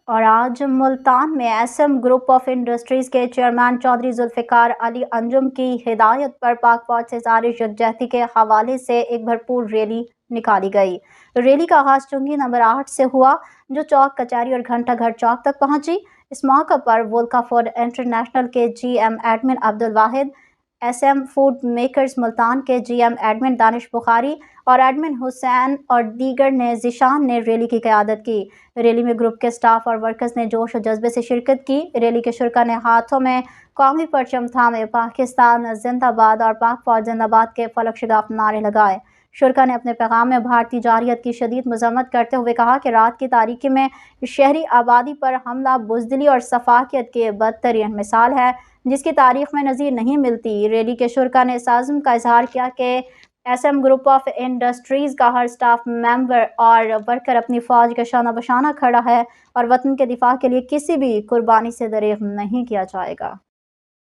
اور آج ملتان میں S M group of industries کے چیئرمین چودھری ذوالفقار علی انجم کی ہدایت پر پاک فوج سے اظہار یکجہتی کے حوالے سے ایک بھرپور ریلی نکالی گئی۔ ریلی کا آغاز چنگی نمبر 8 سے ہوا، جو چوک کچہری اور گھنٹہ گھر چوک تک پہنچی۔ اس موقع پر وولکا فوڈ انٹرنیشنل کے G M admin Abdul Wahid, S M food makers Multan کے جی ایم ایڈمن دانش بخاری اور ایڈمن حسین اور دیگر نے ذیشان نے ریلی کی قیادت کی۔ ریلی میں گروپ کے سٹاف اور ورکرز نے جوش و جذبے سے شرکت کی۔ ریلی کے شرکاء نے ہاتھوں میں قومی پرچم تھامے پاکستان زندہ باد اور پاک فوج زندہ باد کے فلک شگاف نعرے لگائے۔ شرکاء نے اپنے پیغام میں بھارتی جارحیت کی شدید مذمت کرتے ہوئے کہا کہ رات کی تاریکی میں شہری آبادی پر حملہ بزدلی اور سفاکیت کی بدترین مثال ہے، جس کی تاریخ میں نظیر نہیں ملتی۔ ریلی کے شرکاء نے اس عزم کا اظہار کیا کہ S M group of industries کا ہر سٹاف ممبر اور ورکر اپنی فوج کے شانہ بشانہ کھڑا ہے اور وطن کے دفاع کے لیے کسی بھی قربانی سے دریغ نہیں کیا جائے گا۔